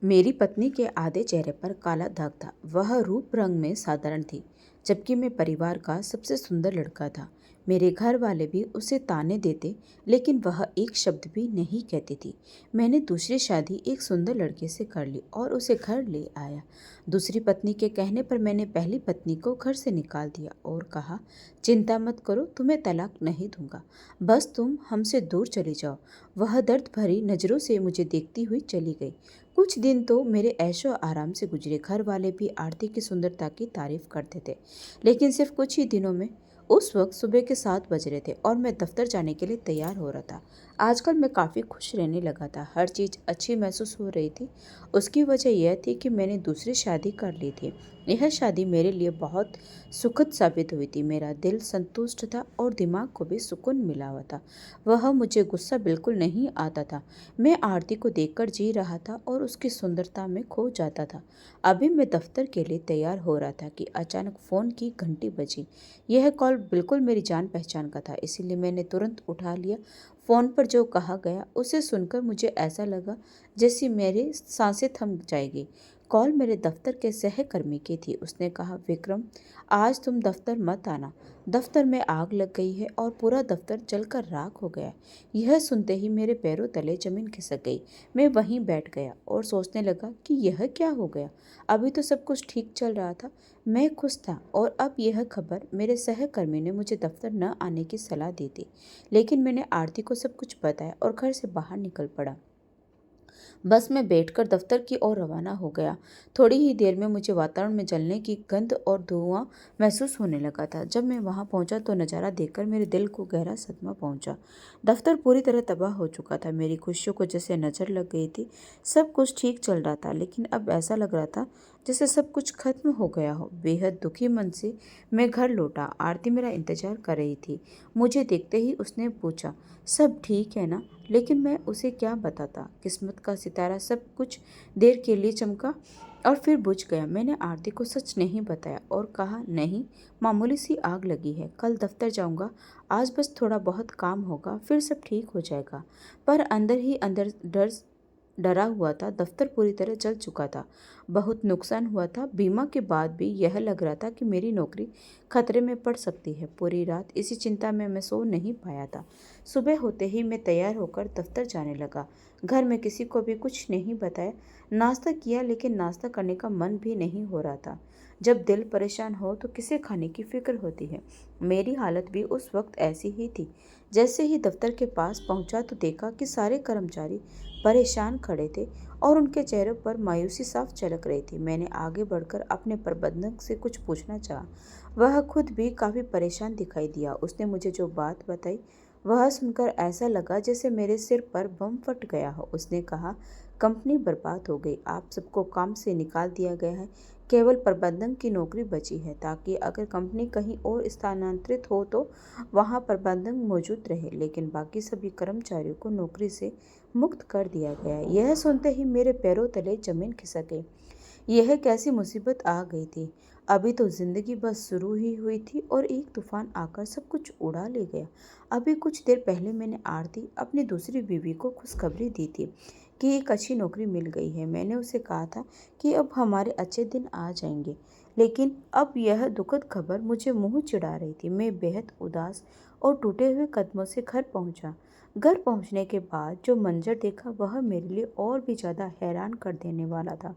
मेरी पत्नी के आधे चेहरे पर काला दाग था। वह रूप रंग में साधारण थी, जबकि मैं परिवार का सबसे सुंदर लड़का था। मेरे घर वाले भी उसे ताने देते, लेकिन वह एक शब्द भी नहीं कहती थी। मैंने दूसरी शादी एक सुंदर लड़के से कर ली और उसे घर ले आया। दूसरी पत्नी के कहने पर मैंने पहली पत्नी को घर से निकाल दिया और कहा, चिंता मत करो, तुम्हें तलाक नहीं दूंगा, बस तुम हमसे दूर चली जाओ। वह दर्द भरी नजरों से मुझे देखती हुई चली गई। कुछ दिन तो मेरे ऐशो आराम से गुजरे। घर वाले भी आरती की सुंदरता की तारीफ करते थे, लेकिन सिर्फ कुछ ही दिनों में। उस वक्त सुबह के 7 बज रहे थे और मैं दफ्तर जाने के लिए तैयार हो रहा था। आजकल मैं काफ़ी खुश रहने लगा था, हर चीज़ अच्छी महसूस हो रही थी। उसकी वजह यह थी कि मैंने दूसरी शादी कर ली थी। यह शादी मेरे लिए बहुत सुखद साबित हुई थी। मेरा दिल संतुष्ट था और दिमाग को भी सुकून मिला हुआ था। वह मुझे गुस्सा बिल्कुल नहीं आता था। मैं आरती को देखकर जी रहा था और उसकी सुंदरता में खो जाता था। अभी मैं दफ्तर के लिए तैयार हो रहा था कि अचानक फ़ोन की घंटी बजी। यह कॉल बिल्कुल मेरी जान पहचान का था, इसीलिए मैंने तुरंत उठा लिया। फ़ोन पर जो कहा गया उसे सुनकर मुझे ऐसा लगा जैसे मेरी सांसें थम जाएगी। कॉल मेरे दफ्तर के सहकर्मी की थी। उसने कहा, विक्रम, आज तुम दफ्तर मत आना। दफ्तर में आग लग गई है और पूरा दफ्तर जलकर राख हो गया है। यह सुनते ही मेरे पैरों तले जमीन खिसक गई। मैं वहीं बैठ गया और सोचने लगा कि यह क्या हो गया। अभी तो सब कुछ ठीक चल रहा था, मैं खुश था, और अब यह खबर। मेरे सहकर्मी ने मुझे दफ्तर न आने की सलाह दी थी, लेकिन मैंने आरती को सब कुछ बताया और घर से बाहर निकल पड़ा। बस में बैठकर दफ्तर की ओर रवाना हो गया। थोड़ी ही देर में मुझे वातावरण में जलने की गंध और धुआं महसूस होने लगा था। जब मैं वहां पहुंचा तो नज़ारा देखकर मेरे दिल को गहरा सदमा पहुंचा। दफ्तर पूरी तरह तबाह हो चुका था। मेरी खुशियों को जैसे नजर लग गई थी। सब कुछ ठीक चल रहा था, लेकिन अब ऐसा लग रहा था जैसे सब कुछ खत्म हो गया हो। बेहद दुखी मन से मैं घर लौटा। आरती मेरा इंतजार कर रही थी। मुझे देखते ही उसने पूछा, सब ठीक है ना? लेकिन मैं उसे क्या बताता। किस्मत का सितारा सब कुछ देर के लिए चमका और फिर बुझ गया। मैंने आरती को सच नहीं बताया और कहा, नहीं, मामूली सी आग लगी है, कल दफ्तर जाऊंगा, आज बस थोड़ा बहुत काम होगा, फिर सब ठीक हो जाएगा। पर अंदर ही अंदर डरा हुआ था। दफ्तर पूरी तरह जल चुका था, बहुत नुकसान हुआ था। बीमा के बाद भी यह लग रहा था कि मेरी नौकरी खतरे में पड़ सकती है। पूरी रात इसी चिंता में मैं सो नहीं पाया था। सुबह होते ही मैं तैयार होकर दफ्तर जाने लगा। घर में किसी को भी कुछ नहीं बताया। नाश्ता किया, लेकिन नाश्ता करने का मन भी नहीं हो रहा था। जब दिल परेशान हो तो किसे खाने की फिक्र होती है। मेरी हालत भी उस वक्त ऐसी ही थी। जैसे ही दफ्तर के पास पहुंचा तो देखा कि सारे कर्मचारी परेशान खड़े थे और उनके चेहरों पर मायूसी साफ झलक रही थी। मैंने आगे बढ़कर अपने प्रबंधक से कुछ पूछना चाहा। वह खुद भी काफ़ी परेशान दिखाई दिया। उसने मुझे जो बात बताई वह सुनकर ऐसा लगा जैसे मेरे सिर पर बम फट गया हो। उसने कहा, कंपनी बर्बाद हो गई, आप सबको काम से निकाल दिया गया है, केवल प्रबंधक की नौकरी बची है, ताकि अगर कंपनी कहीं और स्थानांतरित हो तो वहां प्रबंधक मौजूद रहे, लेकिन बाकी सभी कर्मचारियों को नौकरी से मुक्त कर दिया गया है। यह सुनते ही मेरे पैरों तले जमीन खिसक गई। यह कैसी मुसीबत आ गई थी। अभी तो जिंदगी बस शुरू ही हुई थी और एक तूफान आकर सब कुछ उड़ा ले गया। अभी कुछ देर पहले मैंने आरती, अपनी दूसरी बीवी को खुशखबरी दी थी कि एक अच्छी नौकरी मिल गई है। मैंने उसे कहा था कि अब हमारे अच्छे दिन आ जाएंगे, लेकिन अब यह दुखद खबर मुझे मुंह चिढ़ा रही थी। मैं बेहद उदास और टूटे हुए कदमों से घर पहुंचा। घर पहुंचने के बाद जो मंजर देखा वह मेरे लिए और भी ज़्यादा हैरान कर देने वाला था।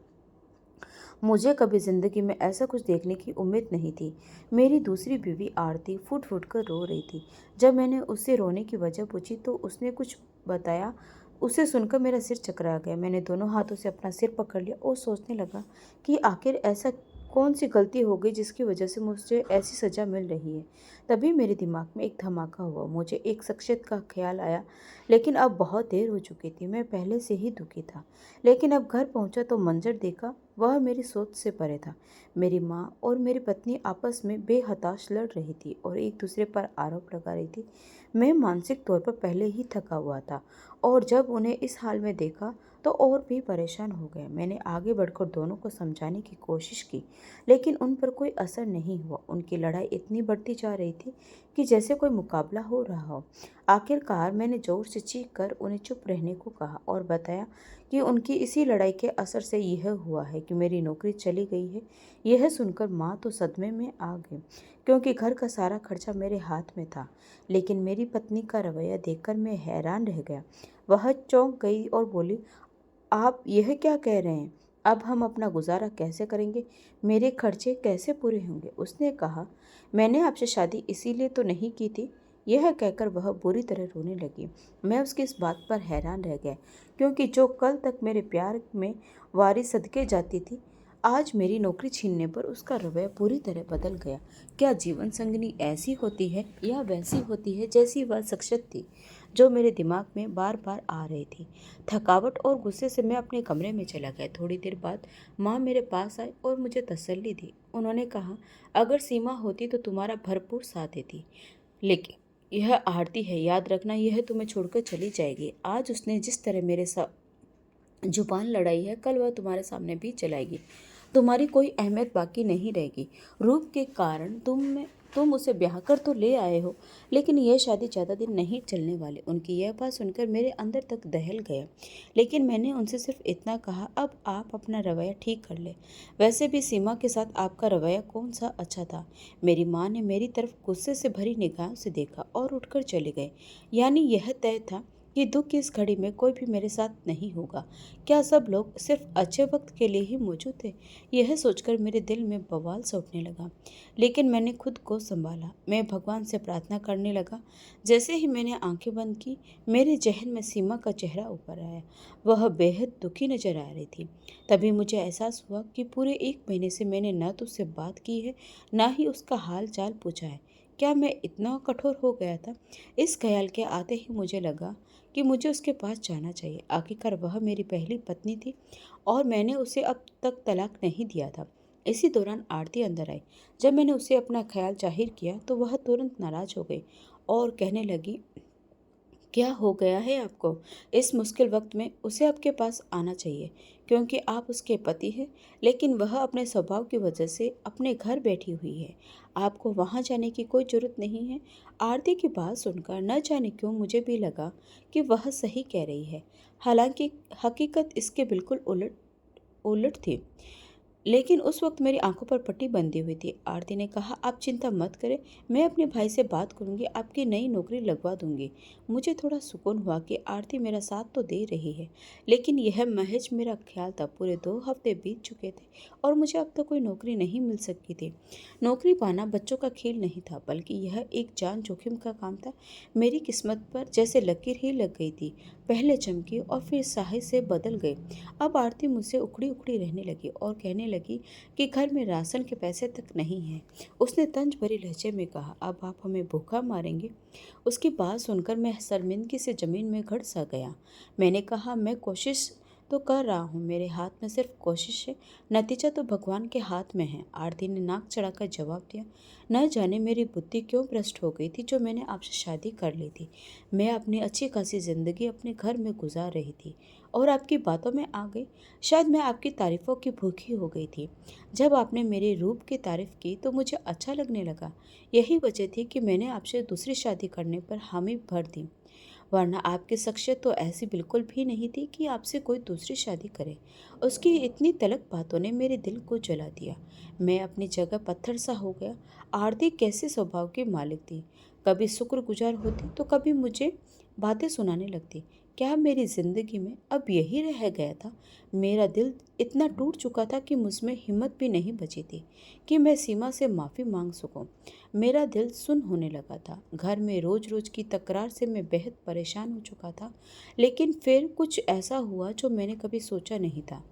मुझे कभी जिंदगी में ऐसा कुछ देखने की उम्मीद नहीं थी। मेरी दूसरी बीवी आरती फूट फूट कर रो रही थी। जब मैंने उससे रोने की वजह पूछी तो उसने कुछ बताया। उसे सुनकर मेरा सिर चकरा गया। मैंने दोनों हाथों से अपना सिर पकड़ लिया और सोचने लगा कि आखिर ऐसा कौन सी गलती हो गई जिसकी वजह से मुझे ऐसी सज़ा मिल रही है। तभी मेरे दिमाग में एक धमाका हुआ। मुझे एक शख्सियत का ख्याल आया, लेकिन अब बहुत देर हो चुकी थी। मैं पहले से ही दुखी था, लेकिन अब घर पहुंचा तो मंजर देखा वह मेरी सोच से परे था। मेरी माँ और मेरी पत्नी आपस में बेहताश लड़ रही थी और एक दूसरे पर आरोप लगा रही थी। मैं मानसिक तौर पर पहले ही थका हुआ था और जब उन्हें इस हाल में देखा तो और भी परेशान हो गया। मैंने आगे बढ़कर दोनों को समझाने की कोशिश की, लेकिन उन पर कोई असर नहीं हुआ। उनकी लड़ाई इतनी बढ़ती जा रही थी कि जैसे कोई मुकाबला हो रहा हो। आखिरकार मैंने जोर से चीख कर उन्हें चुप रहने को कहा और बताया कि उनकी इसी लड़ाई के असर से यह हुआ है कि मेरी नौकरी चली गई है। यह सुनकर माँ तो सदमे में आ गई, क्योंकि घर का सारा खर्चा मेरे हाथ में था। लेकिन मेरी पत्नी का रवैया देखकर मैं हैरान रह गया। वह चौंक गई और बोली, आप यह क्या कह रहे हैं? अब हम अपना गुजारा कैसे करेंगे? मेरे खर्चे कैसे पूरे होंगे? उसने कहा, मैंने आपसे शादी इसीलिए तो नहीं की थी। यह कहकर वह बुरी तरह रोने लगी। मैं उसकी इस बात पर हैरान रह गया, क्योंकि जो कल तक मेरे प्यार में वारी सदके जाती थी, आज मेरी नौकरी छीनने पर उसका रवैया पूरी तरह बदल गया। क्या जीवन संगिनी ऐसी होती है या वैसी होती है जैसी वह शख्सियत थी जो मेरे दिमाग में बार बार आ रही थी? थकावट और गुस्से से मैं अपने कमरे में चला गया। थोड़ी देर बाद माँ मेरे पास आई और मुझे तसल्ली दी। उन्होंने कहा, अगर सीमा होती तो तुम्हारा भरपूर साथ देती, लेकिन यह आरती है, याद रखना, यह तुम्हें छोड़कर चली जाएगी। आज उसने जिस तरह मेरे साथ जुबान लड़ाई है, कल वह तुम्हारे सामने भी चलाएगी। तुम्हारी कोई अहमियत बाकी नहीं रहेगी। रूप के कारण तुम उसे ब्याह कर तो ले आए हो, लेकिन यह शादी ज़्यादा दिन नहीं चलने वाली। उनकी यह बात सुनकर मेरे अंदर तक दहल गया, लेकिन मैंने उनसे सिर्फ इतना कहा, अब आप अपना रवैया ठीक कर ले। वैसे भी सीमा के साथ आपका रवैया कौन सा अच्छा था? मेरी माँ ने मेरी तरफ गुस्से से भरी निगाह से देखा और उठकर चले गए। यानी यह तय था कि दुख की इस घड़ी में कोई भी मेरे साथ नहीं होगा। क्या सब लोग सिर्फ अच्छे वक्त के लिए ही मौजूद थे? यह सोचकर मेरे दिल में बवाल सा उठने लगा, लेकिन मैंने खुद को संभाला। मैं भगवान से प्रार्थना करने लगा। जैसे ही मैंने आंखें बंद की, मेरे जहन में सीमा का चेहरा ऊपर आया। वह बेहद दुखी नजर आ रही थी। तभी मुझे एहसास हुआ कि पूरे 1 महीने से मैंने न तो उससे बात की है, न ही उसका हाल चाल पूछा है। क्या मैं इतना कठोर हो गया था? इस ख्याल के आते ही मुझे लगा कि मुझे उसके पास जाना चाहिए। आखिरकार वह मेरी पहली पत्नी थी और मैंने उसे अब तक तलाक नहीं दिया था। इसी दौरान आरती अंदर आई। जब मैंने उसे अपना ख्याल जाहिर किया तो वह तुरंत नाराज हो गई और कहने लगी, क्या हो गया है आपको? इस मुश्किल वक्त में उसे आपके पास आना चाहिए, क्योंकि आप उसके पति हैं, लेकिन वह अपने स्वभाव की वजह से अपने घर बैठी हुई है। आपको वहां जाने की कोई जरूरत नहीं है। आरती की बात सुनकर न जाने क्यों मुझे भी लगा कि वह सही कह रही है। हालांकि हकीकत इसके बिल्कुल उलट उलट थी। लेकिन उस वक्त मेरी आंखों पर पट्टी बंधी हुई थी। आरती ने कहा, आप चिंता मत करें, मैं अपने भाई से बात करूंगी, आपकी नई नौकरी लगवा दूंगी। मुझे थोड़ा सुकून हुआ कि आरती मेरा साथ तो दे रही है, लेकिन यह महज मेरा ख्याल था। पूरे 2 हफ्ते बीत चुके थे और मुझे अब तक कोई नौकरी नहीं मिल सकती थी। नौकरी पाना बच्चों का खेल नहीं था, बल्कि यह एक जान जोखिम का काम था। मेरी किस्मत पर जैसे लकीर ही लग गई थी। पहले चमकी और फिर साहिल से बदल गई। अब आरती मुझसे उखड़ी उखड़ी रहने लगी और कहने लगी कि घर में राशन के पैसे तक नहीं हैं। उसने तंज भरी लहजे में कहा, अब आप हमें भूखा मारेंगे? उसकी बात सुनकर मैं शर्मिंदगी से जमीन में घट सा गया। मैंने कहा, मैं कोशिश तो कर रहा हूँ, मेरे हाथ में सिर्फ कोशिश है, नतीजा तो भगवान के हाथ में है। आरती ने नाक चढ़ाकर जवाब दिया। न जाने मेरी बुद्धि क्यों भ्रष्ट हो गई थी जो मैंने आपसे शादी कर ली थी। मैं अपनी अच्छी खासी जिंदगी अपने घर में गुजार रही थी और आपकी बातों में आ गई। शायद मैं आपकी तारीफ़ों की भूखी हो गई थी। जब आपने मेरे रूप की तारीफ़ की तो मुझे अच्छा लगने लगा। यही वजह थी कि मैंने आपसे दूसरी शादी करने पर हामी भर दी, वरना आपकी शख्सियत तो ऐसी बिल्कुल भी नहीं थी कि आपसे कोई दूसरी शादी करे। उसकी इतनी तलक बातों ने मेरे दिल को जला दिया। मैं अपनी जगह पत्थर सा हो गया। आरती कैसे स्वभाव की मालिक थी, कभी शुक्रगुजार होती तो कभी मुझे बातें सुनाने लगती। क्या मेरी जिंदगी में अब यही रह गया था? मेरा दिल इतना टूट चुका था कि मुझमें हिम्मत भी नहीं बची थी कि मैं सीमा से माफ़ी मांग सकूं। मेरा दिल सुन्न होने लगा था। घर में रोज रोज की तकरार से मैं बेहद परेशान हो चुका था। लेकिन फिर कुछ ऐसा हुआ जो मैंने कभी सोचा नहीं था।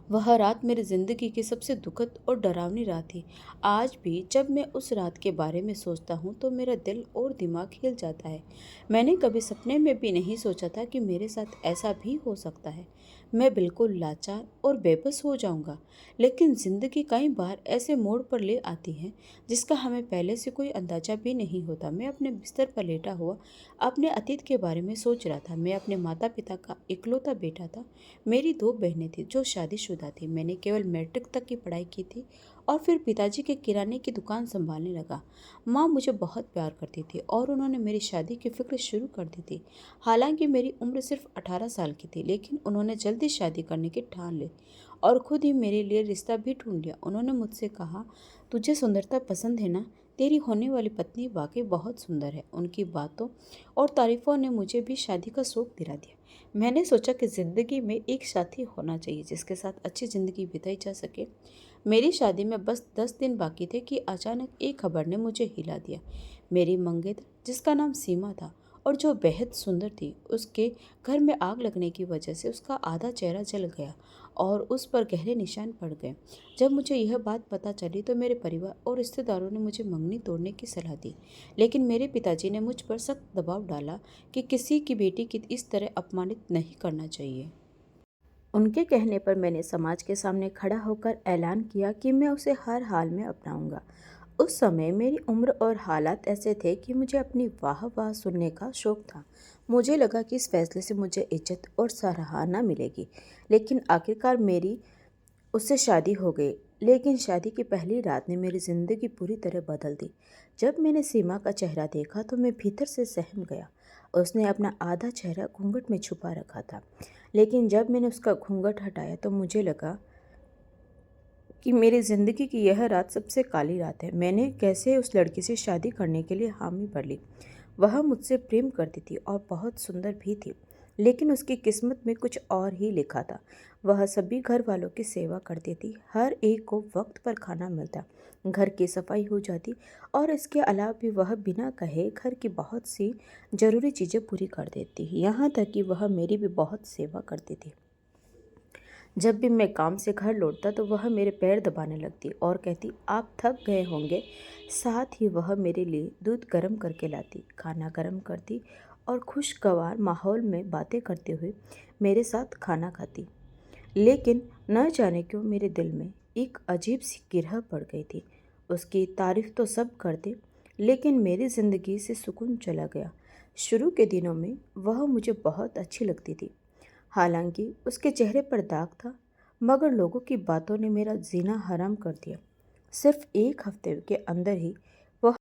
वह रात मेरी जिंदगी की सबसे दुखद और डरावनी रात थी। आज भी जब मैं उस रात के बारे में सोचता हूँ तो मेरा दिल और दिमाग हिल जाता है। मैंने कभी सपने में भी नहीं सोचा था कि मेरे साथ ऐसा भी हो सकता है। मैं बिल्कुल लाचार और बेबस हो जाऊंगा। लेकिन जिंदगी कई बार ऐसे मोड़ पर ले आती है जिसका हमें पहले से कोई अंदाजा भी नहीं होता। मैं अपने बिस्तर पर लेटा हुआ अपने अतीत के बारे में सोच रहा था। मैं अपने माता पिता का इकलौता बेटा था। मेरी 2 बहनें थीं जो शादीशुदा थी। मैंने केवल मैट्रिक तक की पढ़ाई की थी और फिर पिताजी के किराने की दुकान संभालने लगा। माँ मुझे बहुत प्यार करती थी और उन्होंने मेरी शादी की फिक्र शुरू कर दी थी। हालांकि मेरी उम्र सिर्फ 18 साल की थी, लेकिन उन्होंने जल्दी शादी करने की ठान ली और खुद ही मेरे लिए रिश्ता भी ढूंढ लिया। उन्होंने मुझसे कहा, तुझे सुंदरता पसंद है ना? तेरी होने वाली पत्नी वाकई बहुत सुंदर है। उनकी बातों और तारीफों ने मुझे भी शादी का शौक दिला दिया। मैंने सोचा कि ज़िंदगी में एक साथी होना चाहिए जिसके साथ अच्छी ज़िंदगी बिताई जा सके। मेरी शादी में बस 10 दिन बाकी थे कि अचानक एक खबर ने मुझे हिला दिया। मेरी मंगेतर, जिसका नाम सीमा था और जो बेहद सुंदर थी, उसके घर में आग लगने की वजह से उसका आधा चेहरा जल गया और उस पर गहरे निशान पड़ गए। जब मुझे यह बात पता चली तो मेरे परिवार और रिश्तेदारों ने मुझे मंगनी तोड़ने की सलाह दी, लेकिन मेरे पिताजी ने मुझ पर सख्त दबाव डाला कि किसी की बेटी की इस तरह अपमानित नहीं करना चाहिए। उनके कहने पर मैंने समाज के सामने खड़ा होकर ऐलान किया कि मैं उसे हर हाल में अपनाऊंगा। उस समय मेरी उम्र और हालात ऐसे थे कि मुझे अपनी वाह वाह सुनने का शौक था। मुझे लगा कि इस फैसले से मुझे इज्जत और सराहना मिलेगी। लेकिन आखिरकार मेरी उससे शादी हो गई। लेकिन शादी की पहली रात ने मेरी ज़िंदगी पूरी तरह बदल दी। जब मैंने सीमा का चेहरा देखा तो मैं भीतर से सहम गया। उसने अपना आधा चेहरा घूंघट में छुपा रखा था, लेकिन जब मैंने उसका घूंघट हटाया तो मुझे लगा कि मेरी ज़िंदगी की यह रात सबसे काली रात है। मैंने कैसे उस लड़की से शादी करने के लिए हामी भर ली। वह मुझसे प्रेम करती थी और बहुत सुंदर भी थी, लेकिन उसकी किस्मत में कुछ और ही लिखा था। वह सभी घर वालों की सेवा करती थी, हर एक को वक्त पर खाना मिलता, घर की सफाई हो जाती और इसके अलावा भी वह बिना कहे घर की बहुत सी ज़रूरी चीज़ें पूरी कर देती। यहाँ तक कि वह मेरी भी बहुत सेवा करती थी। जब भी मैं काम से घर लौटता तो वह मेरे पैर दबाने लगती और कहती, आप थक गए होंगे। साथ ही वह मेरे लिए दूध गर्म करके लाती, खाना गर्म करती और खुशगवार माहौल में बातें करते हुए मेरे साथ खाना खाती। लेकिन न जाने क्यों मेरे दिल में एक अजीब सी गिरह पड़ गई थी। उसकी तारीफ तो सब करते, लेकिन मेरी ज़िंदगी से सुकून चला गया। शुरू के दिनों में वह मुझे बहुत अच्छी लगती थी, हालांकि उसके चेहरे पर दाग था, मगर लोगों की बातों ने मेरा जीना हराम कर दिया। सिर्फ एक हफ्ते के अंदर ही वह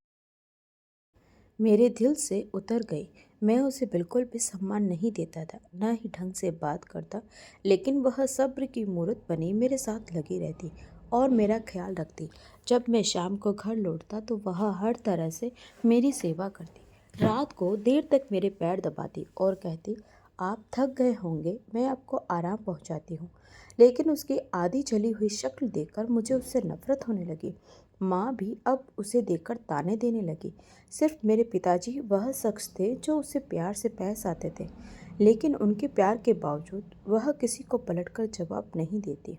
मेरे दिल से उतर गई। मैं उसे बिल्कुल भी सम्मान नहीं देता था, न ही ढंग से बात करता, लेकिन वह सब्र की मूरत बनी मेरे साथ लगी रहती और मेरा ख्याल रखती। जब मैं शाम को घर लौटता तो वह हर तरह से मेरी सेवा करती। रात को देर तक मेरे पैर दबाती और कहती, आप थक गए होंगे, मैं आपको आराम पहुंचाती हूँ। लेकिन उसकी आधी जली हुई शक्ल देखकर मुझे उससे नफरत होने लगी। माँ भी अब उसे देखकर ताने देने लगी। सिर्फ मेरे पिताजी वह शख्स थे जो उसे प्यार से पेश आते थे, लेकिन उनके प्यार के बावजूद वह किसी को पलटकर जवाब नहीं देती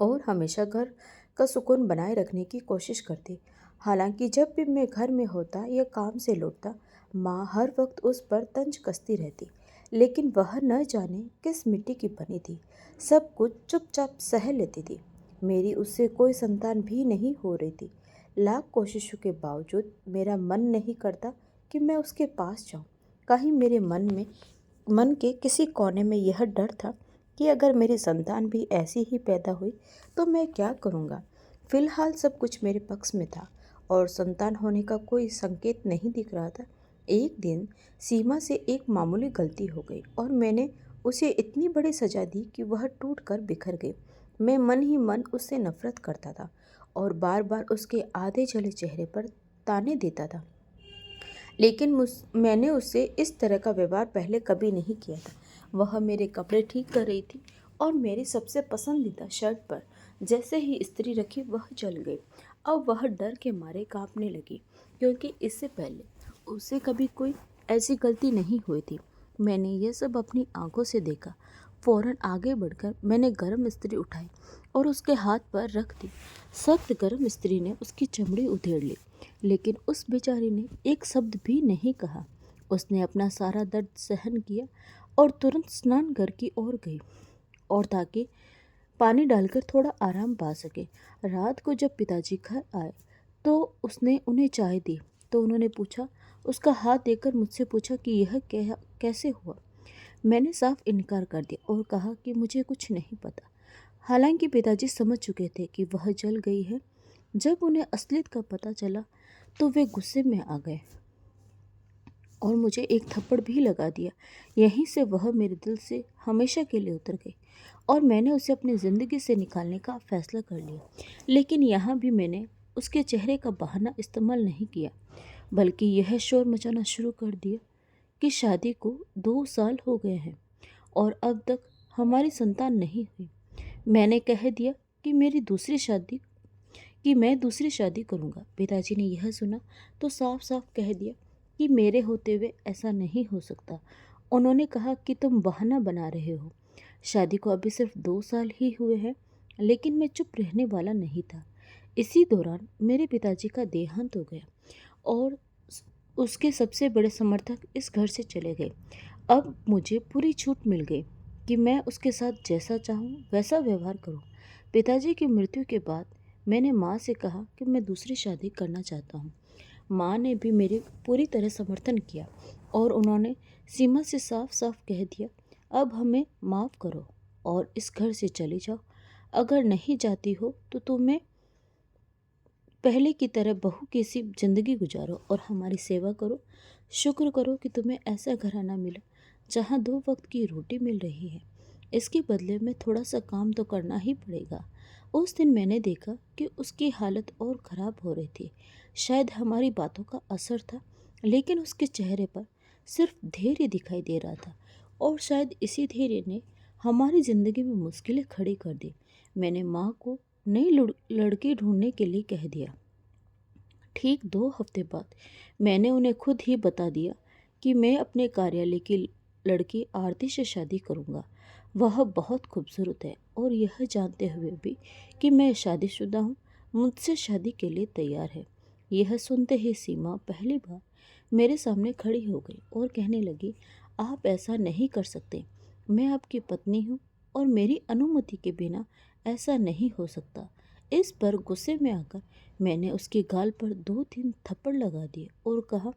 और हमेशा घर का सुकून बनाए रखने की कोशिश करती। हालांकि जब भी मैं घर में होता या काम से लौटता, माँ हर वक्त उस पर तंज कसती रहती, लेकिन वह न जाने किस मिट्टी की बनी थी, सब कुछ चुपचाप सह लेती थी। मेरी उससे कोई संतान भी नहीं हो रही थी। लाख कोशिशों के बावजूद मेरा मन नहीं करता कि मैं उसके पास जाऊं। कहीं मेरे मन के किसी कोने में यह डर था कि अगर मेरी संतान भी ऐसी ही पैदा हुई तो मैं क्या करूँगा। फिलहाल सब कुछ मेरे पक्ष में था और संतान होने का कोई संकेत नहीं दिख रहा था। एक दिन सीमा से एक मामूली गलती हो गई और मैंने उसे इतनी बड़ी सजा दी कि वह टूट कर बिखर गई। मैं मन ही मन उससे नफरत करता था और बार बार उसके आधे जले चेहरे पर ताने देता था, लेकिन मैंने उससे इस तरह का व्यवहार पहले कभी नहीं किया था। वह मेरे कपड़े ठीक कर रही थी और मेरी सबसे पसंदीदा शर्ट पर जैसे ही इस्त्री रखी वह जल गई। अब वह डर के मारे कांपने लगी, क्योंकि इससे पहले उससे कभी कोई ऐसी गलती नहीं हुई थी। मैंने यह सब अपनी आंखों से देखा। फौरन आगे बढ़कर मैंने गर्म इस्त्री उठाई और उसके हाथ पर रख दी। सख्त गर्म इस्त्री ने उसकी चमड़ी उधेड़ ली, लेकिन उस बेचारी ने एक शब्द भी नहीं कहा। उसने अपना सारा दर्द सहन किया और तुरंत स्नान घर की ओर गई और ताकि पानी डालकर थोड़ा आराम पा सके। रात को जब पिताजी घर आए तो उसने उन्हें चाय दी तो उन्होंने पूछा, उसका हाथ देखकर मुझसे पूछा कि यह कैसे हुआ। मैंने साफ इनकार कर दिया और कहा कि मुझे कुछ नहीं पता। हालांकि पिताजी समझ चुके थे कि वह जल गई है। जब उन्हें असलियत का पता चला तो वे गुस्से में आ गए और मुझे एक थप्पड़ भी लगा दिया। यहीं से वह मेरे दिल से हमेशा के लिए उतर गई और मैंने उसे अपनी ज़िंदगी से निकालने का फैसला कर लिया। लेकिन यहाँ भी मैंने उसके चेहरे का बहाना इस्तेमाल नहीं किया, बल्कि यह शोर मचाना शुरू कर दिया कि शादी को 2 साल हो गए हैं और अब तक हमारी संतान नहीं हुई। मैंने कह दिया कि मैं दूसरी शादी करूंगा। पिताजी ने यह सुना तो साफ साफ कह दिया कि मेरे होते हुए ऐसा नहीं हो सकता। उन्होंने कहा कि तुम बहाना बना रहे हो, शादी को अभी सिर्फ 2 साल ही हुए हैं। लेकिन मैं चुप रहने वाला नहीं था। इसी दौरान मेरे पिताजी का देहांत हो गया और उसके सबसे बड़े समर्थक इस घर से चले गए। अब मुझे पूरी छूट मिल गई कि मैं उसके साथ जैसा चाहूँ वैसा व्यवहार करूँ। पिताजी की मृत्यु के बाद मैंने माँ से कहा कि मैं दूसरी शादी करना चाहता हूँ। माँ ने भी मेरे पूरी तरह समर्थन किया और उन्होंने सीमा से साफ साफ कह दिया, अब हमें माफ़ करो और इस घर से चले जाओ। अगर नहीं जाती हो तो तुम्हें पहले की तरह बहू की सी जिंदगी गुजारो और हमारी सेवा करो। शुक्र करो कि तुम्हें ऐसा घराना मिला जहाँ 2 वक्त की रोटी मिल रही है। इसके बदले में थोड़ा सा काम तो करना ही पड़ेगा। उस दिन मैंने देखा कि उसकी हालत और ख़राब हो रही थी। शायद हमारी बातों का असर था, लेकिन उसके चेहरे पर सिर्फ धैर्य दिखाई दे रहा था और शायद इसी धैर्य ने हमारी ज़िंदगी में मुश्किलें खड़ी कर दी। मैंने माँ को नई लड़की ढूंढने के लिए कह दिया। ठीक 2 हफ्ते बाद मैंने उन्हें खुद ही बता दिया कि मैं अपने कार्यालय की लड़की आरती से शादी करूंगा। वह बहुत खूबसूरत है और यह जानते हुए भी कि मैं शादीशुदा हूँ, मुझसे शादी के लिए तैयार है। यह सुनते ही सीमा पहली बार मेरे सामने खड़ी हो गई और कहने लगी, आप ऐसा नहीं कर सकते। मैं आपकी पत्नी हूँ और मेरी अनुमति के बिना ऐसा नहीं हो सकता। इस पर गुस्से में आकर मैंने उसके गाल पर 2-3 थप्पड़ लगा दिए और कहा,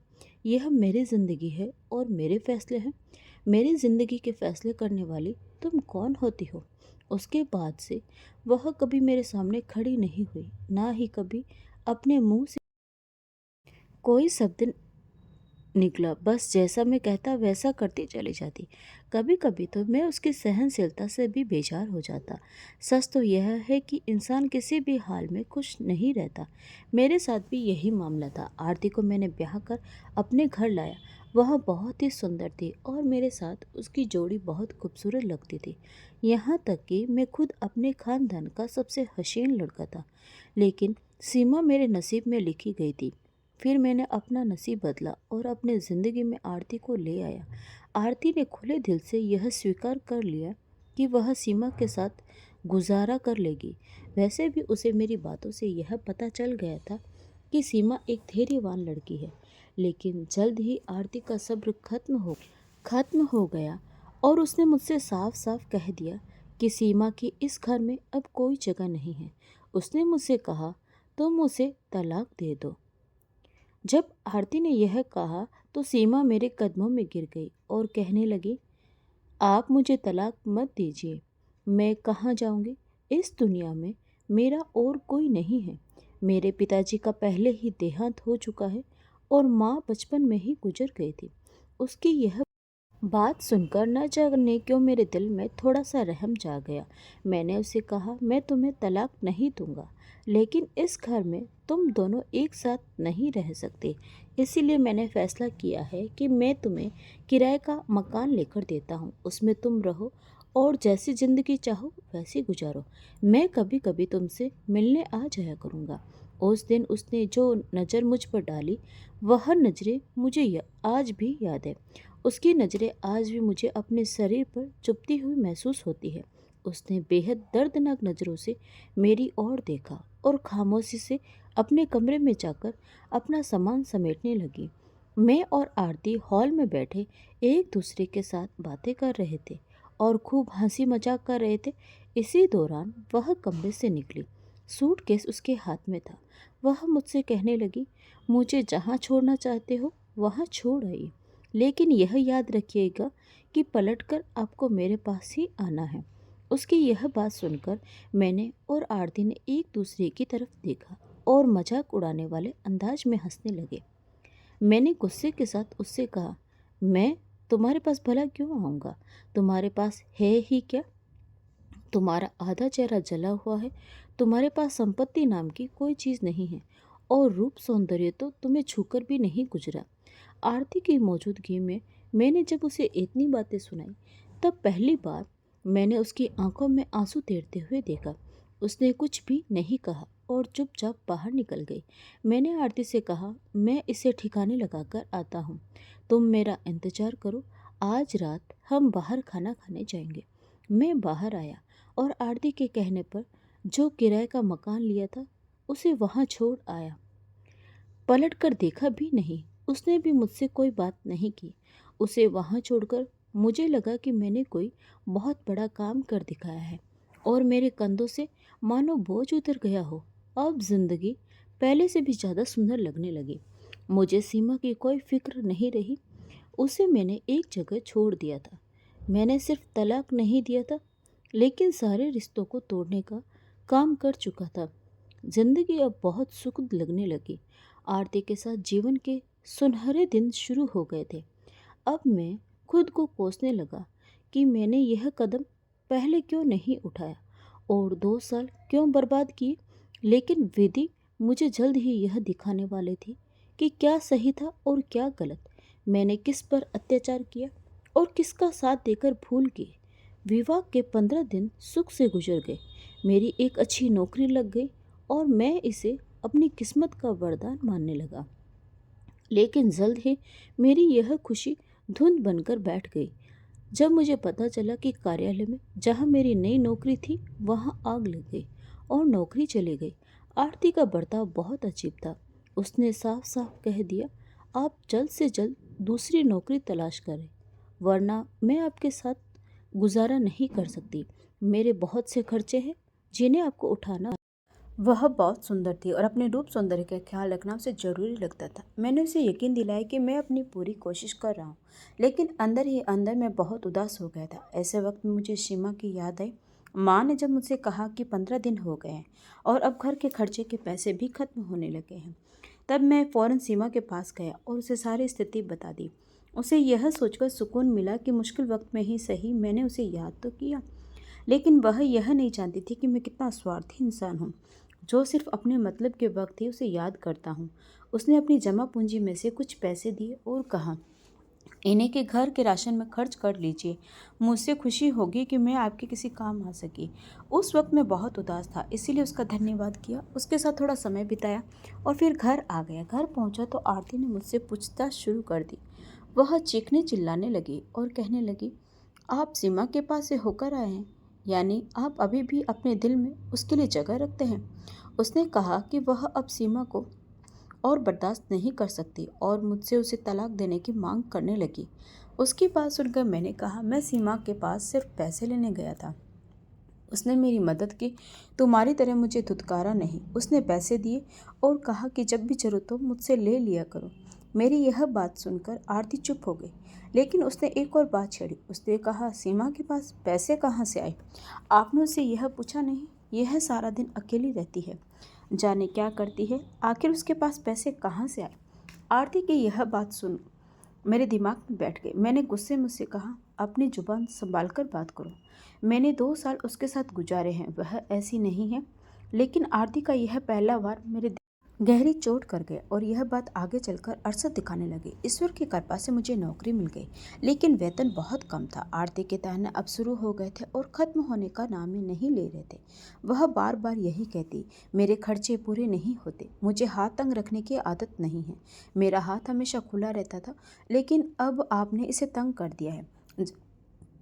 यह मेरी ज़िंदगी है और मेरे फैसले हैं। मेरी ज़िंदगी के फैसले करने वाली तुम कौन होती हो? उसके बाद से वह कभी मेरे सामने खड़ी नहीं हुई, ना ही कभी अपने मुंह से कोई शब्द निकला। बस जैसा मैं कहता वैसा करती चली जाती। कभी कभी तो मैं उसकी सहनशीलता से भी बेजार हो जाता। सच तो यह है कि इंसान किसी भी हाल में खुश नहीं रहता। मेरे साथ भी यही मामला था। आरती को मैंने ब्याह कर अपने घर लाया। वह बहुत ही सुंदर थी और मेरे साथ उसकी जोड़ी बहुत खूबसूरत लगती थी। यहाँ तक कि मैं खुद अपने खानदान का सबसे हसीन लड़का था। लेकिन सीमा मेरे नसीब में लिखी गई थी। फिर मैंने अपना नसीब बदला और अपने ज़िंदगी में आरती को ले आया। आरती ने खुले दिल से यह स्वीकार कर लिया कि वह सीमा के साथ गुजारा कर लेगी। वैसे भी उसे मेरी बातों से यह पता चल गया था कि सीमा एक धैर्यवान लड़की है। लेकिन जल्द ही आरती का सब्र खत्म हो गया और उसने मुझसे साफ साफ कह दिया कि सीमा की इस घर में अब कोई जगह नहीं है। उसने मुझसे कहा, तुम उसे तलाक दे दो। जब आरती ने यह कहा तो सीमा मेरे कदमों में गिर गई और कहने लगी, आप मुझे तलाक मत दीजिए। मैं कहाँ जाऊँगी? इस दुनिया में मेरा और कोई नहीं है। मेरे पिताजी का पहले ही देहांत हो चुका है और माँ बचपन में ही गुजर गई थी। उसकी यह बात सुनकर न जाने क्यों मेरे दिल में थोड़ा सा रहम जाग गया। मैंने उसे कहा, मैं तुम्हें तलाक नहीं दूंगा, लेकिन इस घर में तुम दोनों एक साथ नहीं रह सकते। इसीलिए मैंने फैसला किया है कि मैं तुम्हें किराए का मकान लेकर देता हूँ। उसमें तुम रहो और जैसी ज़िंदगी चाहो वैसी गुजारो। मैं कभी कभी तुमसे मिलने आ जाया करूँगा। उस दिन उसने जो नज़र मुझ पर डाली, वह नज़रें मुझे आज भी याद है। उसकी नज़रें आज भी मुझे अपने शरीर पर चुभती हुई महसूस होती है। उसने बेहद दर्दनाक नज़रों से मेरी ओर देखा और खामोशी से अपने कमरे में जाकर अपना सामान समेटने लगी। मैं और आरती हॉल में बैठे एक दूसरे के साथ बातें कर रहे थे और खूब हंसी मजाक कर रहे थे। इसी दौरान वह कमरे से निकली। सूटकेस उसके हाथ में था। वह मुझसे कहने लगी, मुझे जहाँ छोड़ना चाहते हो वहाँ छोड़ आइए, लेकिन यह याद रखिएगा कि पलटकर आपको मेरे पास ही आना है। उसकी यह बात सुनकर मैंने और आरती ने एक दूसरे की तरफ देखा और मजाक उड़ाने वाले अंदाज में हंसने लगे। मैंने गुस्से के साथ उससे कहा, मैं तुम्हारे पास भला क्यों आऊँगा? तुम्हारे पास है ही क्या? तुम्हारा आधा चेहरा जला हुआ है, तुम्हारे पास संपत्ति नाम की कोई चीज़ नहीं है और रूप सौंदर्य तो तुम्हें छूकर भी नहीं गुजरा। आरती की मौजूदगी में मैंने जब उसे इतनी बातें सुनाई, तब पहली बार मैंने उसकी आंखों में आंसू तैरते हुए देखा। उसने कुछ भी नहीं कहा और चुपचाप बाहर निकल गई। मैंने आरती से कहा, मैं इसे ठिकाने लगाकर आता हूँ, तुम मेरा इंतजार करो, आज रात हम बाहर खाना खाने जाएंगे। मैं बाहर आया और आरती के कहने पर जो किराए का मकान लिया था उसे वहाँ छोड़ आया। पलट कर देखा भी नहीं, उसने भी मुझसे कोई बात नहीं की। उसे वहाँ छोड़कर मुझे लगा कि मैंने कोई बहुत बड़ा काम कर दिखाया है और मेरे कंधों से मानो बोझ उतर गया हो। अब जिंदगी पहले से भी ज़्यादा सुंदर लगने लगी। मुझे सीमा की कोई फिक्र नहीं रही। उसे मैंने एक जगह छोड़ दिया था। मैंने सिर्फ तलाक नहीं दिया था, लेकिन सारे रिश्तों को तोड़ने का काम कर चुका था। जिंदगी अब बहुत सुखद लगने लगी। आरती के साथ जीवन के सुनहरे दिन शुरू हो गए थे। अब मैं खुद को कोसने लगा कि मैंने यह कदम पहले क्यों नहीं उठाया और 2 साल क्यों बर्बाद किए। लेकिन विधि मुझे जल्द ही यह दिखाने वाली थी कि क्या सही था और क्या गलत। मैंने किस पर अत्याचार किया और किसका साथ देकर भूल गई। विवाह के 15 दिन सुख से गुजर गए। मेरी एक अच्छी नौकरी लग गई और मैं इसे अपनी किस्मत का वरदान मानने लगा। लेकिन जल्द ही मेरी यह खुशी धुंध बनकर बैठ गई जब मुझे पता चला कि कार्यालय में जहां मेरी नई नौकरी थी वहां आग लग गई और नौकरी चली गई। आरती का बर्ताव बहुत अजीब था। उसने साफ साफ कह दिया, आप जल्द से जल्द दूसरी नौकरी तलाश करें, वरना मैं आपके साथ गुजारा नहीं कर सकती। मेरे बहुत से खर्चे हैं जिन्हें आपको उठाना। वह बहुत सुंदर थी और अपने रूप सौंदर्य का ख्याल रखना उसे ज़रूरी लगता था। मैंने उसे यकीन दिलाया कि मैं अपनी पूरी कोशिश कर रहा हूँ, लेकिन अंदर ही अंदर मैं बहुत उदास हो गया था। ऐसे वक्त में मुझे सीमा की याद आई। माँ ने जब मुझसे कहा कि 15 दिन हो गए हैं और अब घर के खर्चे के पैसे भी खत्म होने लगे हैं, तब मैं फ़ौरन सीमा के पास गया और उसे सारी स्थिति बता दी। उसे यह सोचकर सुकून मिला कि मुश्किल वक्त में ही सही मैंने उसे याद तो किया, लेकिन वह यह नहीं जानती थी कि मैं कितना स्वार्थी इंसान हूँ, जो सिर्फ अपने मतलब के वक्त ही उसे याद करता हूँ। उसने अपनी जमा पूंजी में से कुछ पैसे दिए और कहा, इन्हीं के घर के राशन में खर्च कर लीजिए, मुझसे खुशी होगी कि मैं आपके किसी काम आ सकी। उस वक्त मैं बहुत उदास था, इसीलिए उसका धन्यवाद किया, उसके साथ थोड़ा समय बिताया और फिर घर आ गया। घर पहुंचा तो आरती ने मुझसे पूछताछ शुरू कर दी। वह चीखने चिल्लाने लगी और कहने लगी, आप सीमा के पास से होकर आए हैं, यानी आप अभी भी अपने दिल में उसके लिए जगह रखते हैं। उसने कहा कि वह अब सीमा को और बर्दाश्त नहीं कर सकती और मुझसे उसे तलाक देने की मांग करने लगी। उसकी बात सुनकर मैंने कहा, मैं सीमा के पास सिर्फ पैसे लेने गया था, उसने मेरी मदद की, तुम्हारी तरह मुझे धुतकारा नहीं। उसने पैसे दिए और कहा कि जब भी जरूरत हो मुझसे ले लिया करो। मेरी यह बात सुनकर आरती चुप हो गई, लेकिन उसने एक और बात छेड़ी। उसने कहा, सीमा के पास पैसे कहाँ से आए? आपने उससे यह पूछा नहीं? यह सारा दिन अकेली रहती है, जाने क्या करती है, आखिर उसके पास पैसे कहाँ से आए? आरती की यह बात सुन मेरे दिमाग में बैठ गई। मैंने गुस्से में उससे कहा, अपनी जुबान संभाल कर बात करो। मैंने 2 साल उसके साथ गुजारे हैं, वह ऐसी नहीं है। लेकिन आरती का यह पहला वार मेरे गहरी चोट कर गया और यह बात आगे चलकर अरसत दिखाने लगी। ईश्वर की कृपा से मुझे नौकरी मिल गई, लेकिन वेतन बहुत कम था। आरती के ताने अब शुरू हो गए थे और ख़त्म होने का नाम ही नहीं ले रहे थे। वह बार बार यही कहती, मेरे खर्चे पूरे नहीं होते, मुझे हाथ तंग रखने की आदत नहीं है। मेरा हाथ हमेशा खुला रहता था, लेकिन अब आपने इसे तंग कर दिया है।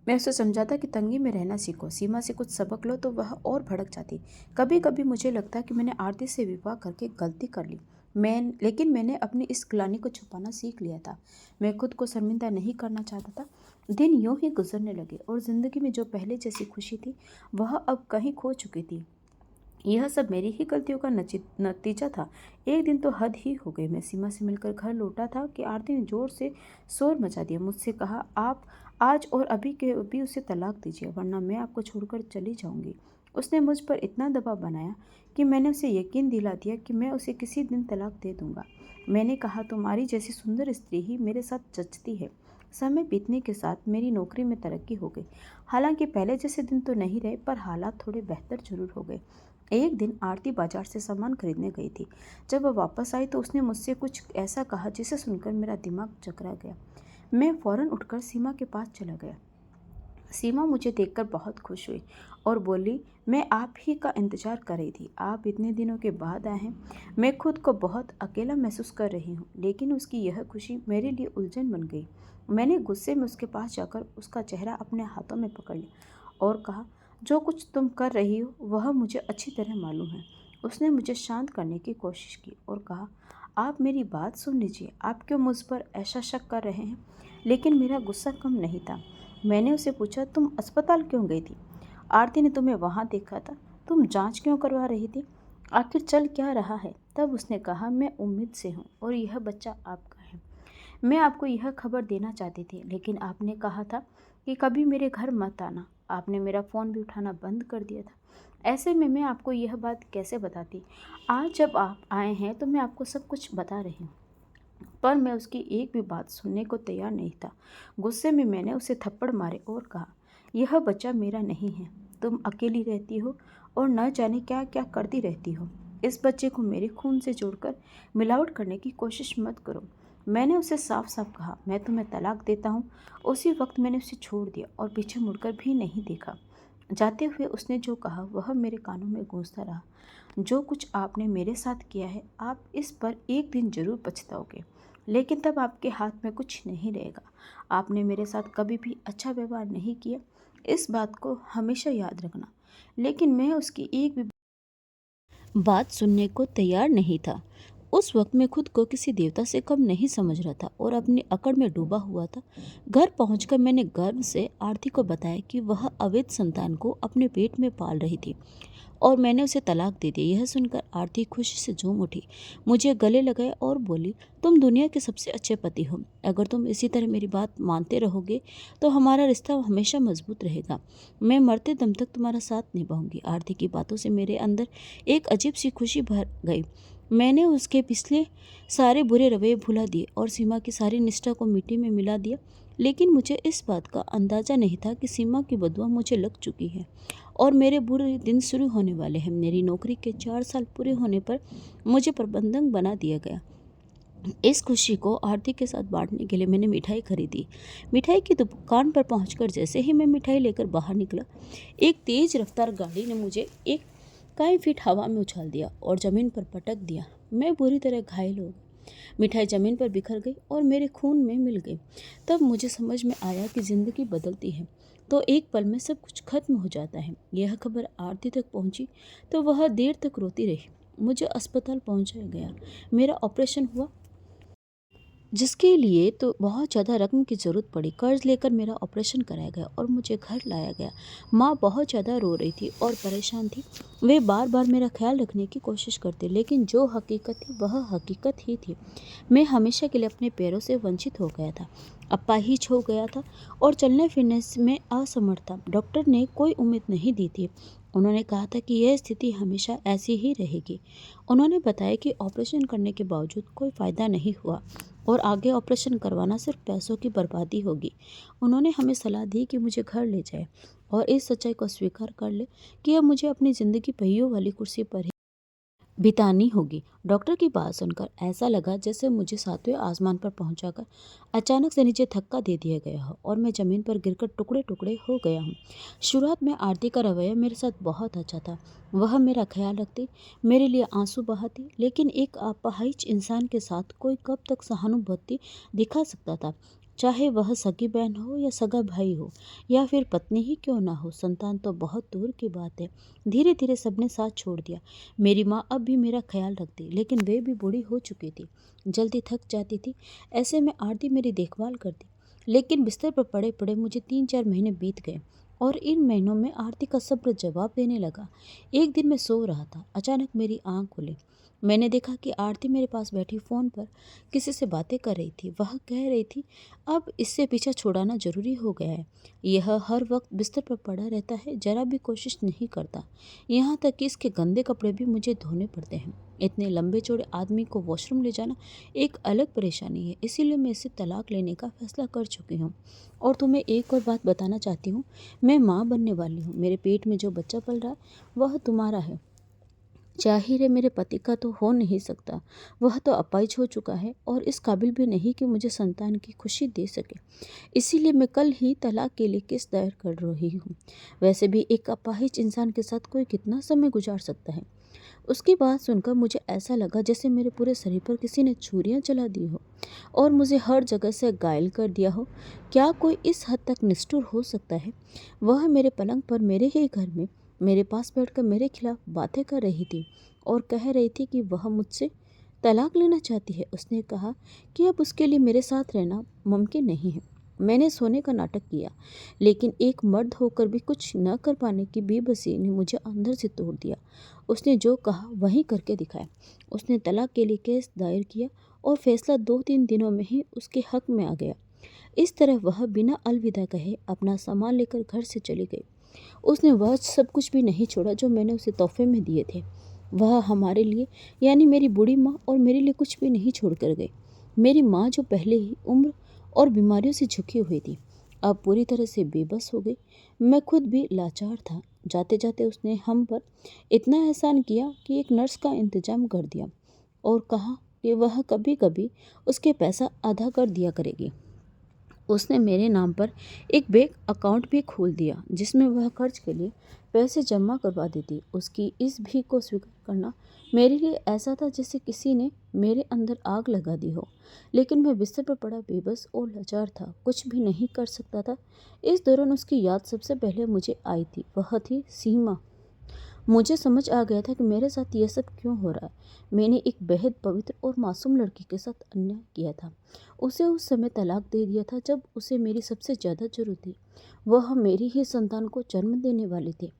मैं उसे समझाता कि तंगी में रहना सीखो, सीमा से कुछ सबक लो, तो वह और भड़क जाती। कभी कभी मुझे लगता कि मैंने आरती से विवाह करके गलती कर ली। लेकिन मैंने अपनी इस ग्लानि को छुपाना सीख लिया था। मैं खुद को शर्मिंदा नहीं करना चाहता था। दिन यूं ही गुजरने लगे और ज़िंदगी में जो पहले जैसी खुशी थी वह अब कहीं खो चुकी थी। यह सब मेरी ही गलतियों का नतीजा था। एक दिन तो हद ही हो गई। मैं सीमा से मिलकर घर लौटा था कि आरती ने जोर से शोर मचा दिया। मुझसे कहा, आप आज और अभी के अभी उसे तलाक दीजिए, वरना मैं आपको छोड़कर चली जाऊंगी। उसने मुझ पर इतना दबाव बनाया कि मैंने उसे यकीन दिला दिया कि मैं उसे किसी दिन तलाक दे दूंगा। मैंने कहा, तुम्हारी जैसी सुंदर स्त्री ही मेरे साथ जचती है। समय बीतने के साथ मेरी नौकरी में तरक्की हो गई। हालांकि पहले जैसे दिन तो नहीं रहे, पर हालात थोड़े बेहतर जरूर हो गए। एक दिन आरती बाजार से सामान खरीदने गई थी। जब वह वापस आई तो उसने मुझसे कुछ ऐसा कहा जिसे सुनकर मेरा दिमाग चकरा गया। मैं फौरन उठकर सीमा के पास चला गया। सीमा मुझे देखकर बहुत खुश हुई और बोली, मैं आप ही का इंतजार कर रही थी। आप इतने दिनों के बाद आए हैं। मैं खुद को बहुत अकेला महसूस कर रही हूँ, लेकिन उसकी यह खुशी मेरे लिए उलझन बन गई। मैंने गुस्से में उसके पास जाकर उसका चेहरा अपने हाथों में पकड़ लिया और कहा, जो कुछ तुम कर रही हो वह मुझे अच्छी तरह मालूम है। उसने मुझे शांत करने की कोशिश की और कहा, आप मेरी बात सुन लीजिए। आप क्यों मुझ पर ऐसा शक कर रहे हैं? लेकिन मेरा गुस्सा कम नहीं था। मैंने उसे पूछा, तुम अस्पताल क्यों गई थी? आरती ने तुम्हें वहाँ देखा था। तुम जांच क्यों करवा रही थी? आखिर चल क्या रहा है? तब उसने कहा, मैं उम्मीद से हूँ और यह बच्चा आपका है। मैं आपको यह खबर देना चाहती थी, लेकिन आपने कहा था कि कभी मेरे घर मत आना। आपने मेरा फ़ोन भी उठाना बंद कर दिया था। ऐसे में मैं आपको यह बात कैसे बताती? आज जब आप आए हैं तो मैं आपको सब कुछ बता रही हूँ। पर मैं उसकी एक भी बात सुनने को तैयार नहीं था। गुस्से में मैंने उसे थप्पड़ मारे और कहा, यह बच्चा मेरा नहीं है। तुम अकेली रहती हो और न जाने क्या क्या करती रहती हो। इस बच्चे को मेरे खून से जोड़कर मिलावट करने की कोशिश मत करो। मैंने उसे साफ साफ कहा, मैं तुम्हें तलाक देता हूँ। उसी वक्त मैंने उसे छोड़ दिया और पीछे मुड़कर भी नहीं देखा। जाते हुए उसने जो कहा वह मेरे कानों में गूंजता रहा। जो कुछ आपने मेरे साथ किया है, आप इस पर एक दिन जरूर पछताओगे, लेकिन तब आपके हाथ में कुछ नहीं रहेगा। आपने मेरे साथ कभी भी अच्छा व्यवहार नहीं किया, इस बात को हमेशा याद रखना। लेकिन मैं उसकी एक भी बात सुनने को तैयार नहीं था। उस वक्त मैं खुद को किसी देवता से कम नहीं समझ रहा था और अपनी अकड़ में डूबा हुआ था। घर पहुंचकर मैंने गर्व से आरती को बताया कि वह अवैध संतान को अपने पेट में पाल रही थी और मैंने उसे तलाक दे दी। यह सुनकर आरती खुशी से झूम उठी, मुझे गले लगाए और बोली, तुम दुनिया के सबसे अच्छे पति हो। अगर तुम इसी तरह मेरी बात मानते रहोगे तो हमारा रिश्ता हमेशा मजबूत रहेगा। मैं मरते दम तक तुम्हारा साथ निभाऊंगी। आरती की बातों से मेरे अंदर एक अजीब सी खुशी भर गई। मैंने उसके पिछले सारे बुरे रवैये भुला दिए और सीमा की सारी निष्ठा को मिट्टी में मिला दिया। लेकिन मुझे इस बात का अंदाज़ा नहीं था कि सीमा की बदुआ मुझे लग चुकी है और मेरे बुरे दिन शुरू होने वाले हैं। मेरी नौकरी के 4 साल पूरे होने पर मुझे प्रबंधक बना दिया गया। इस खुशी को आरती के साथ बांटने के लिए मैंने मिठाई खरीदी। मिठाई की दुकान पर पहुंचकर जैसे ही मैं मिठाई लेकर बाहर निकला, एक तेज रफ्तार गाड़ी ने मुझे एक कई फीट हवा में उछाल दिया और ज़मीन पर पटक दिया। मैं बुरी तरह घायल हो गई। मिठाई ज़मीन पर बिखर गई और मेरे खून में मिल गई। तब मुझे समझ में आया कि ज़िंदगी बदलती है तो एक पल में सब कुछ खत्म हो जाता है। यह खबर आरती तक पहुंची तो वह देर तक रोती रही। मुझे अस्पताल पहुंचाया गया। मेरा ऑपरेशन हुआ, जिसके लिए तो बहुत ज़्यादा रकम की ज़रूरत पड़ी। कर्ज लेकर मेरा ऑपरेशन कराया गया और मुझे घर लाया गया। माँ बहुत ज़्यादा रो रही थी और परेशान थी। वे बार बार मेरा ख्याल रखने की कोशिश करते, लेकिन जो हकीकत थी वह हकीकत ही थी। मैं हमेशा के लिए अपने पैरों से वंचित हो गया था, अपाहिज हो गया था और चलने फिरने में असमर्थ था। डॉक्टर ने कोई उम्मीद नहीं दी थी। उन्होंने कहा था कि यह स्थिति हमेशा ऐसी ही रहेगी। उन्होंने बताया कि ऑपरेशन करने के बावजूद कोई फ़ायदा नहीं हुआ और आगे ऑपरेशन करवाना सिर्फ पैसों की बर्बादी होगी। उन्होंने हमें सलाह दी कि मुझे घर ले जाए और इस सच्चाई को स्वीकार कर ले कि अब मुझे अपनी ज़िंदगी पहियों वाली कुर्सी पर ही बितानी होगी। डॉक्टर की बात सुनकर ऐसा लगा जैसे मुझे सातवें आसमान पर पहुंचाकर अचानक से नीचे धक्का दे दिया गया हो और मैं ज़मीन पर गिरकर टुकड़े टुकड़े हो गया हूँ। शुरुआत में आरती का रवैया मेरे साथ बहुत अच्छा था। वह मेरा ख्याल रखती, मेरे लिए आंसू बहाती, लेकिन एक अपाहिज इंसान के साथ कोई कब तक सहानुभूति दिखा सकता था? चाहे वह सगी बहन हो या सगा भाई हो या फिर पत्नी ही क्यों ना हो, संतान तो बहुत दूर की बात है। धीरे धीरे सबने साथ छोड़ दिया। मेरी माँ अब भी मेरा ख्याल रखती, लेकिन वे भी बूढ़ी हो चुकी थी, जल्दी थक जाती थी। ऐसे में आरती मेरी देखभाल करती, लेकिन बिस्तर पर पड़े पड़े मुझे 3-4 महीने बीत गए और इन महीनों में आरती का सब्र जवाब देने लगा। एक दिन मैं सो रहा था, अचानक मेरी आँख खुली। मैंने देखा कि आरती मेरे पास बैठी फ़ोन पर किसी से बातें कर रही थी। वह कह रही थी, अब इससे पीछा छुड़ाना ज़रूरी हो गया है। यह हर वक्त बिस्तर पर पड़ा रहता है, ज़रा भी कोशिश नहीं करता। यहाँ तक कि इसके गंदे कपड़े भी मुझे धोने पड़ते हैं। इतने लंबे चौड़े आदमी को वॉशरूम ले जाना एक अलग परेशानी है। इसीलिए मैं इससे तलाक लेने का फैसला कर चुकी हूँ। और तुम्हें एक और बात बताना चाहती हूँ, मैं माँ बनने वाली हूँ। मेरे पेट में जो बच्चा पल रहा है वह तुम्हारा है। जाहिर है मेरे पति का तो हो नहीं सकता। वह तो अपाहिज हो चुका है और इस काबिल भी नहीं कि मुझे संतान की खुशी दे सके। इसीलिए मैं कल ही तलाक के लिए केस दायर कर रही हूँ। वैसे भी एक अपाहिज इंसान के साथ कोई कितना समय गुजार सकता है। उसकी बात सुनकर मुझे ऐसा लगा जैसे मेरे पूरे शरीर पर किसी ने छुरियां चला दी हो और मुझे हर जगह से घायल कर दिया हो। क्या कोई इस हद तक निष्ठुर हो सकता है? वह मेरे पलंग पर मेरे ही घर में मेरे पास बैठकर मेरे खिलाफ बातें कर रही थी और कह रही थी कि वह मुझसे तलाक लेना चाहती है। उसने कहा कि अब उसके लिए मेरे साथ रहना मुमकिन नहीं है। मैंने सोने का नाटक किया, लेकिन एक मर्द होकर भी कुछ न कर पाने की बेबसी ने मुझे अंदर से तोड़ दिया। उसने जो कहा वही करके दिखाया। उसने तलाक के लिए केस दायर किया और फैसला 2-3 दिनों में ही उसके हक में आ गया। इस तरह वह बिना अलविदा कहे अपना सामान लेकर घर से चली गई। उसने वह सब कुछ भी नहीं छोड़ा जो मैंने उसे तोहफे में दिए थे। वह हमारे लिए, यानी मेरी बूढ़ी माँ और मेरे लिए कुछ भी नहीं छोड़ कर गई। मेरी माँ जो पहले ही उम्र और बीमारियों से झुकी हुई थी, अब पूरी तरह से बेबस हो गई। मैं खुद भी लाचार था। जाते जाते उसने हम पर इतना एहसान किया कि एक नर्स का इंतजाम कर दिया और कहा कि वह कभी कभी उसके पैसा आधा कर दिया करेगी। उसने मेरे नाम पर एक बैंक अकाउंट भी खोल दिया जिसमें वह खर्च के लिए पैसे जमा करवा देती। उसकी इस भीख को स्वीकार करना मेरे लिए ऐसा था जैसे किसी ने मेरे अंदर आग लगा दी हो। लेकिन मैं बिस्तर पर पड़ा बेबस और लाचार था, कुछ भी नहीं कर सकता था। इस दौरान उसकी याद सबसे पहले मुझे आई थी। वह थी सीमा। मुझे समझ आ गया था कि मेरे साथ यह सब क्यों हो रहा है। मैंने एक बेहद पवित्र और मासूम लड़की के साथ अन्याय किया था। उसे उस समय तलाक दे दिया था जब उसे मेरी सबसे ज़्यादा जरूरत थी। वह मेरी ही संतान को जन्म देने वाले थे।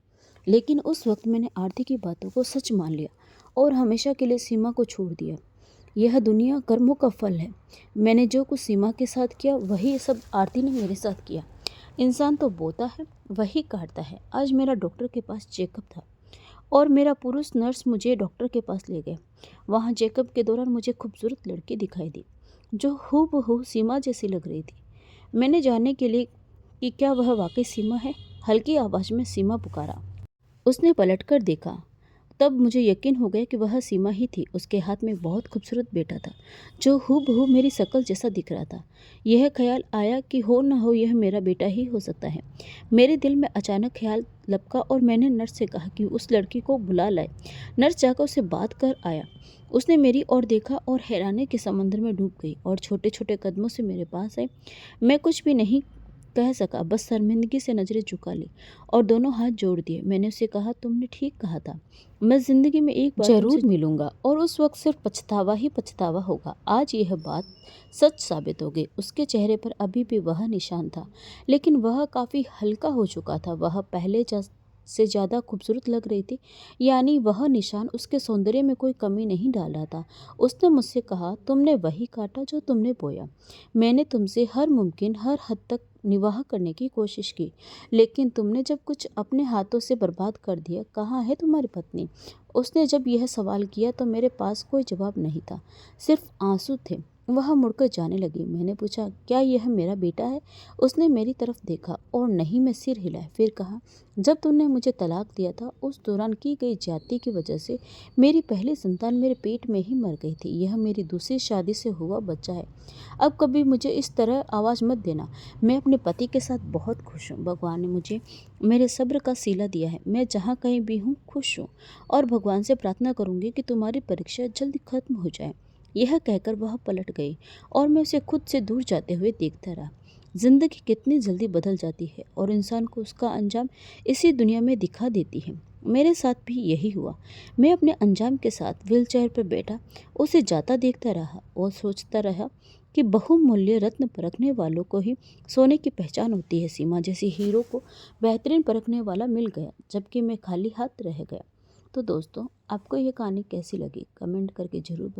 लेकिन उस वक्त मैंने आरती की बातों को सच मान लिया और हमेशा के लिए सीमा को छोड़ दिया। यह दुनिया कर्मों का फल है। मैंने जो कुछ सीमा के साथ किया वही सब आरती ने मेरे साथ किया। इंसान तो बोता है, वही काटता है। आज मेरा डॉक्टर के पास चेकअप था और मेरा पुरुष नर्स मुझे डॉक्टर के पास ले गए। वहाँ चेकअप के दौरान मुझे खूबसूरत लड़की दिखाई दी जो हूबहू सीमा जैसी लग रही थी। मैंने जानने के लिए कि क्या वह वाकई सीमा है, हल्की आवाज़ में सीमा पुकारा। उसने पलटकर देखा। तब मुझे यकीन हो गया कि वह सीमा ही थी। उसके हाथ में बहुत खूबसूरत बेटा था जो हूबहू मेरी शक्ल जैसा दिख रहा था। यह ख्याल आया कि हो न हो यह मेरा बेटा ही हो सकता है। मेरे दिल में अचानक ख्याल लपका और मैंने नर्स से कहा कि उस लड़की को बुला लाए। नर्स जाकर उससे बात कर आया। उसने मेरी ओर देखा और हैरानी के समंदर में डूब गई और छोटे छोटे कदमों से मेरे पास आई। मैं कुछ भी नहीं कह सका, बस शर्मिंदगी से नजरें झुका ली और दोनों हाथ जोड़ दिए। मैंने उससे कहा, तुमने ठीक कहा था। मैं जिंदगी में एक बार जरूर मिलूंगा और उस वक्त सिर्फ पछतावा ही पछतावा होगा। आज यह बात सच साबित हो गई। उसके चेहरे पर अभी भी वह निशान था, लेकिन वह काफ़ी हल्का हो चुका था। वह पहले से ज़्यादा खूबसूरत लग रही थी, यानी वह निशान उसके सौंदर्य में कोई कमी नहीं डाल रहा था। उसने मुझसे कहा, तुमने वही काटा जो तुमने बोया। मैंने तुमसे हर मुमकिन हर हद तक निवाह करने की कोशिश की, लेकिन तुमने जब कुछ अपने हाथों से बर्बाद कर दिया। कहाँ है तुम्हारी पत्नी? उसने जब यह सवाल किया तो मेरे पास कोई जवाब नहीं था, सिर्फ आंसू थे। वह मुड़कर जाने लगी। मैंने पूछा, क्या यह मेरा बेटा है? उसने मेरी तरफ देखा और नहीं में सिर हिलाया। फिर कहा, जब तुमने मुझे तलाक दिया था उस दौरान की गई ज्यादती की वजह से मेरी पहली संतान मेरे पेट में ही मर गई थी। यह मेरी दूसरी शादी से हुआ बच्चा है। अब कभी मुझे इस तरह आवाज़ मत देना। मैं अपने पति के साथ बहुत खुश हूँ। भगवान ने मुझे मेरे सब्र का सिला दिया है। मैं जहाँ कहीं भी हूँ खुश हूँ और भगवान से प्रार्थना करूँगी कि तुम्हारी परीक्षा जल्दी खत्म हो जाए। यह कहकर वह पलट गई और मैं उसे खुद से दूर जाते हुए देखता रहा। जिंदगी कितनी जल्दी बदल जाती है और इंसान को उसका अंजाम इसी दुनिया में दिखा देती है। मेरे साथ भी यही हुआ। मैं अपने अंजाम के साथ व्हीलचेयर पर बैठा उसे जाता देखता रहा और सोचता रहा कि बहुमूल्य रत्न परखने वालों को ही सोने की पहचान होती है। सीमा जैसी हीरो को बेहतरीन परखने वाला मिल गया, जबकि मैं खाली हाथ रह गया। तो दोस्तों, आपको ये कहानी कैसी लगी कमेंट करके ज़रूर